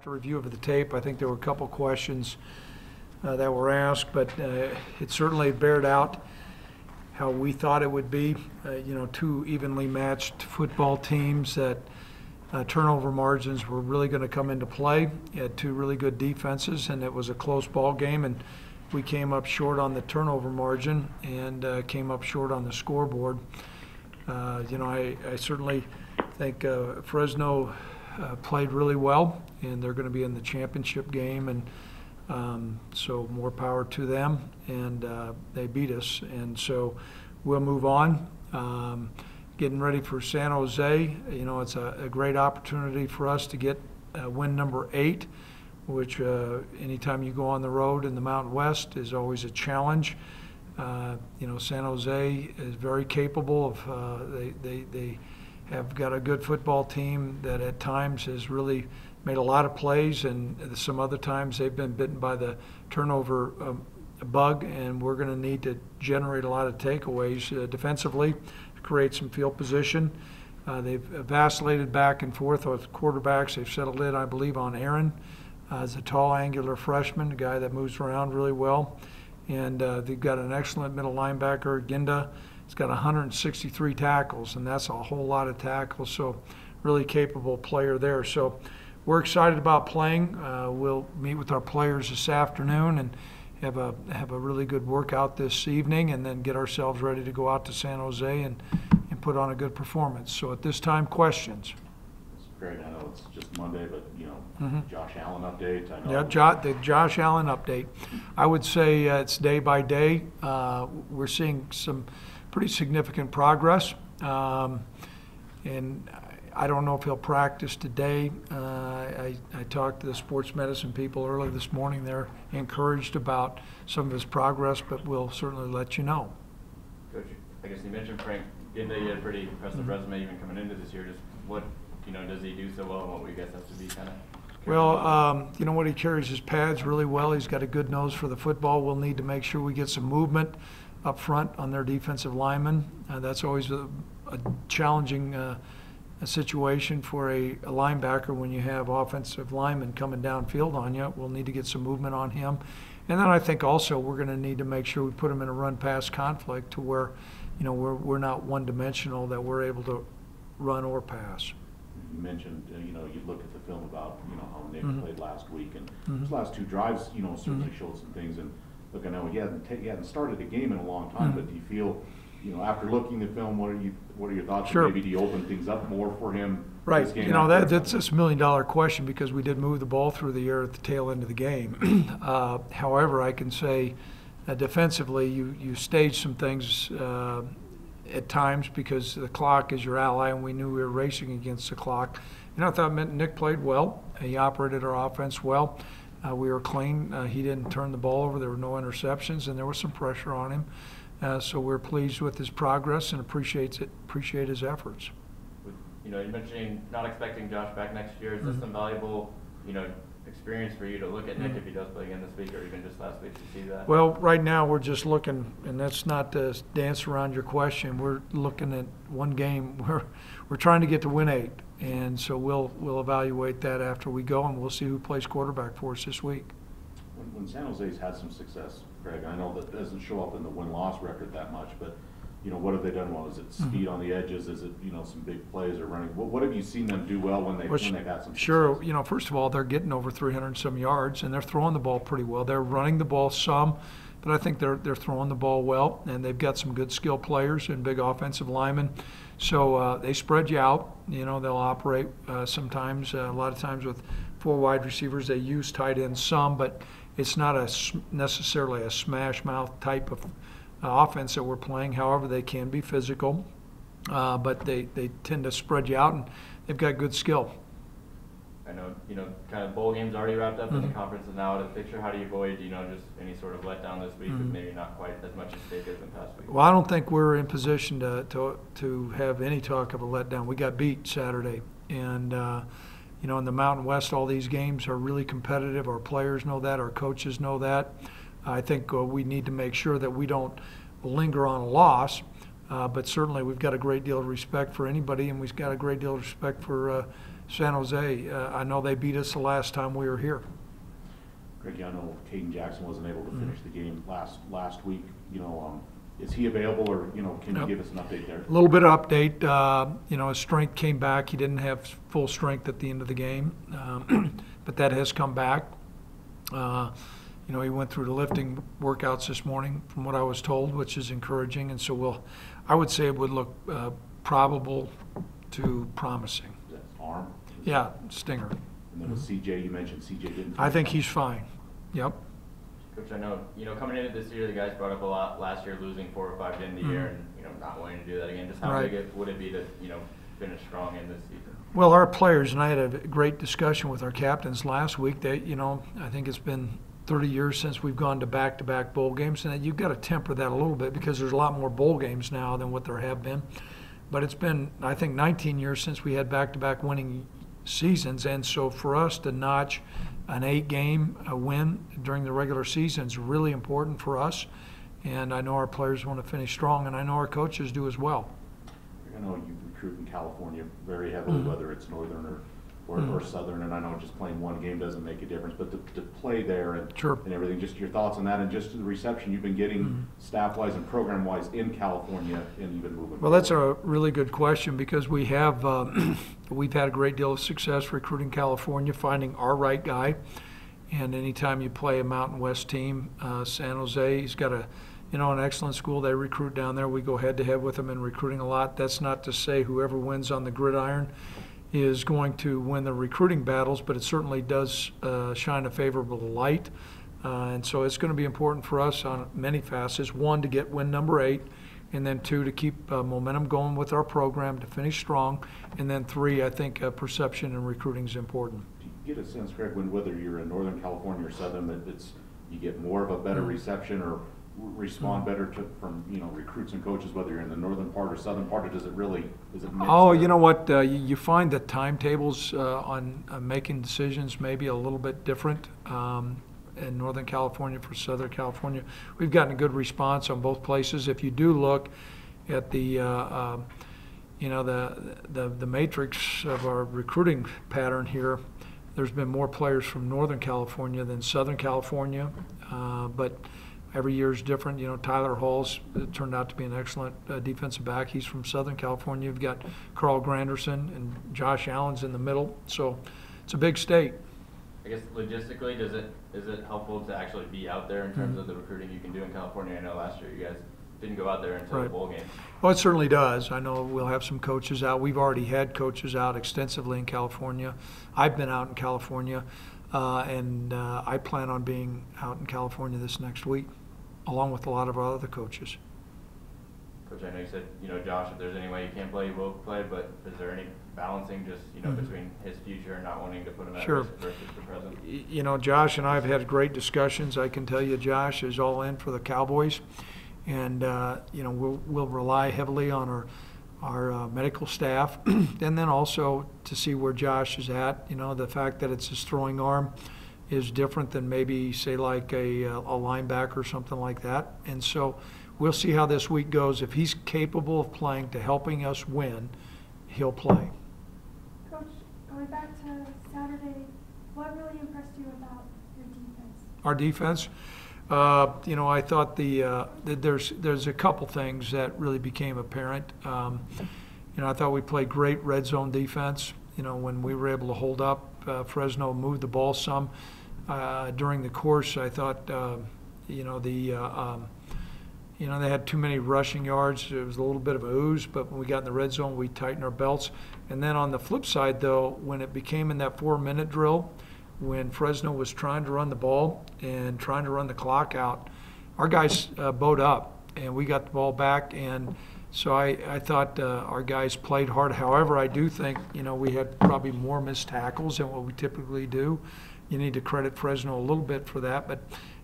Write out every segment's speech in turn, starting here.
After review of the tape, I think there were a couple questions that were asked, but it certainly bared out how we thought it would be. Two evenly matched football teams that turnover margins were really going to come into play. You had two really good defenses, and it was a close ball game, and we came up short on the turnover margin and came up short on the scoreboard. I certainly think Fresno played really well, and they're going to be in the championship game, and so more power to them. And they beat us, and so we'll move on. Getting ready for San Jose. It's a great opportunity for us to get win number 8, which anytime you go on the road in the Mountain West is always a challenge. San Jose is very capable of. They have got a good football team that at times has really made a lot of plays, and some other times they've been bitten by the turnover bug, and we're going to need to generate a lot of takeaways defensively to create some field position. They've vacillated back and forth with quarterbacks. They've settled in, I believe, on Aaron as a tall, angular freshman, a guy that moves around really well. And they've got an excellent middle linebacker, Ginda. He's got 163 tackles, and that's a whole lot of tackles, so really capable player there. So we're excited about playing. We'll meet with our players this afternoon and have a really good workout this evening, and then get ourselves ready to go out to San Jose and put on a good performance. So at this time, questions. Craig, I know it's just Monday, but Josh Allen update. I know. Yeah, the Josh Allen update. I would say it's day by day. We're seeing some pretty significant progress, and I don't know if he'll practice today. I talked to the sports medicine people early this morning. They're encouraged about some of his progress, but we'll certainly let you know. Coach, I guess you mentioned Frank Ginda. He had a pretty impressive resume even coming into this year. Just what does he do so well, and what would you guys have to be kind of? Well, what he carries his pads really well. He's got a good nose for the football. We'll need to make sure we get some movement up front on their defensive linemen. That's always a challenging a situation for a linebacker when you have offensive linemen coming downfield on you. We'll need to get some movement on him. And then I think also we're going to need to make sure we put him in a run-pass conflict to where, we're not one-dimensional, that we're able to run or pass. You mentioned, you look at the film about, how Nick played last week, and his last 2 drives, certainly showed some things. And look, I know he hadn't started a game in a long time, but do you feel, after looking at the film, what are your thoughts? Sure. Maybe do you open things up more for him? Right. This game That's a $1 million question, because we did move the ball through the air at the tail end of the game. However, I can say defensively, you staged some things at times because the clock is your ally, and we knew we were racing against the clock. I thought Nick played well. He operated our offense well. We were clean. He didn't turn the ball over. There were no interceptions, and there was some pressure on him. So we're pleased with his progress and appreciate his efforts. You're mentioning not expecting Josh back next year. Is this some valuable, experience for you to look at Nick if he does play again this week, or even just last week, to see that? Well, right now we're just looking, and that's not to dance around your question. We're looking at one game. We're trying to get to win 8, and so we'll evaluate that after we go, and we'll see who plays quarterback for us this week. When San Jose's had some success, Craig, I know that doesn't show up in the win-loss record that much, but what have they done well? Is it speed on the edges? Is it some big plays or running? What have you seen them do well when they've had some success? Sure. First of all, they're getting over 300 and some yards, and they're throwing the ball pretty well. They're running the ball some, but I think they're throwing the ball well, and they've got some good skill players and big offensive linemen. So they spread you out. They'll operate sometimes, a lot of times with 4 wide receivers. They use tight ends some, but it's not necessarily a smash mouth type of offense that we're playing. However, they can be physical, but they tend to spread you out, and they've got good skill. I know, kind of bowl games already wrapped up, and the conference is now out of the picture. How do you avoid, just any sort of letdown this week, with maybe not quite as much at stake as in past weeks? Well, I don't think we're in position to have any talk of a letdown. We got beat Saturday, and in the Mountain West, all these games are really competitive. Our players know that. Our coaches know that. I think we need to make sure that we don't linger on a loss. But certainly we've got a great deal of respect for anybody, and we've got a great deal of respect for San Jose. I know they beat us the last time we were here. Craig, I know Caden Jackson wasn't able to finish the game last week. Is he available, or can you give us an update there? A little bit of update. His strength came back. He didn't have full strength at the end of the game, but that has come back. He went through the lifting workouts this morning, from what I was told, which is encouraging. And so I would say it would look probable to promising. Is that arm? Yeah, stinger. And then with CJ, you mentioned CJ didn't. I think he's fine. Yep. Coach, I know, coming into this year, the guys brought up a lot last year, losing 4 or 5 in the year, and, not wanting to do that again. Just how big would it be to, finish strong in this season? Well, our players, and I had a great discussion with our captains last week. They, I think it's been 30 years since we've gone to back-to-back bowl games, and you've got to temper that a little bit because there's a lot more bowl games now than what there have been. But it's been, I think, 19 years since we had back-to-back winning seasons, and so for us to notch an 8-game win during the regular season is really important for us. And I know our players want to finish strong, and I know our coaches do as well. I know you recruit in California very heavily, whether it's northern or southern, and I know just playing one game doesn't make a difference, but to play there and everything, just your thoughts on that, and just the reception you've been getting staff-wise and program-wise in California, and even moving forward. Well, that's a really good question, because we have we've had a great deal of success recruiting California, finding our right guy. And anytime you play a Mountain West team, San Jose, he's got an excellent school. They recruit down there. We go head-to-head with them in recruiting a lot. That's not to say whoever wins on the gridiron is going to win the recruiting battles, but it certainly does shine a favorable light. And so it's going to be important for us on many facets. 1, to get win number 8, and then 2, to keep momentum going with our program to finish strong, and then 3, I think perception and recruiting is important. Do you get a sense, Craig, whether you're in Northern California or Southern, that you get more of a better reception or respond better from recruits and coaches, whether you're in the northern part or southern part, or does it mix? Oh, you know what? You find that timetables on making decisions may be a little bit different in Northern California for Southern California. We've gotten a good response on both places. If you do look at the matrix of our recruiting pattern here, there's been more players from Northern California than Southern California, but every year is different. Tyler Hall's turned out to be an excellent defensive back. He's from Southern California. You've got Carl Granderson and Josh Allen's in the middle. So it's a big state. I guess logistically, is it helpful to actually be out there in terms of the recruiting you can do in California? I know last year you guys didn't go out there until the bowl game. Well, it certainly does. I know we'll have some coaches out. We've already had coaches out extensively in California. I've been out in California, and I plan on being out in California this next week, along with a lot of our other coaches. Coach, I know you said, Josh, if there's any way you can't play, you will play, but is there any balancing just, between his future and not wanting to put him at risk versus the present? Josh and I have had great discussions. I can tell you Josh is all in for the Cowboys, and, we'll rely heavily on our medical staff, and then also to see where Josh is at. The fact that it's his throwing arm is different than maybe, say, like a linebacker or something like that. And so we'll see how this week goes. If he's capable of playing to helping us win, he'll play. Coach, going back to Saturday, what really impressed you about your defense? Our defense? I thought there's a couple things that really became apparent. I thought we played great red zone defense. When we were able to hold up, Fresno moved the ball some. During the course, I thought, they had too many rushing yards. It was a little bit of a ooze, but when we got in the red zone, we tightened our belts. And then on the flip side, though, when it became in that 4-minute drill, when Fresno was trying to run the ball and trying to run the clock out, our guys bowed up, and we got the ball back. And so I thought our guys played hard. However, I do think, we had probably more missed tackles than what we typically do. You need to credit Fresno a little bit for that. But,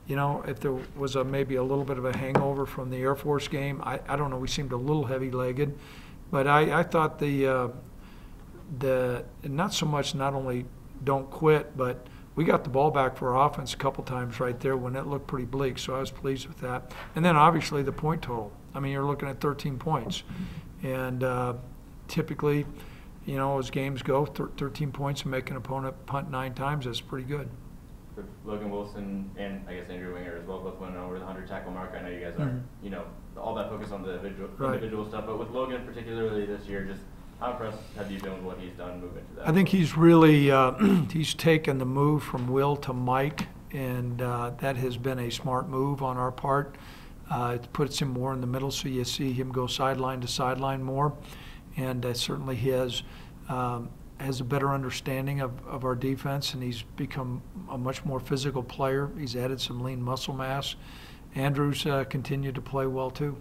if there was maybe a little bit of a hangover from the Air Force game, I don't know, we seemed a little heavy-legged. But I thought not so much not only don't quit, but we got the ball back for our offense a couple times right there when it looked pretty bleak, so I was pleased with that. And then obviously the point total. I mean, you're looking at 13 points. And typically, you know, as games go, 13 points and make an opponent punt 9 times, that's pretty good. With Logan Wilson and I guess Andrew Winger as well, both went over the 100 tackle mark. I know you guys aren't, you know, all that focus on the individual stuff, but with Logan particularly this year, just how impressed have you been with what he's done moving to that? I think he's really he's taken the move from Will to Mike, and that has been a smart move on our part. It puts him more in the middle, so you see him go sideline to sideline more, and certainly he has a better understanding of our defense, and he's become a much more physical player. He's added some lean muscle mass. Andrew's continued to play well too.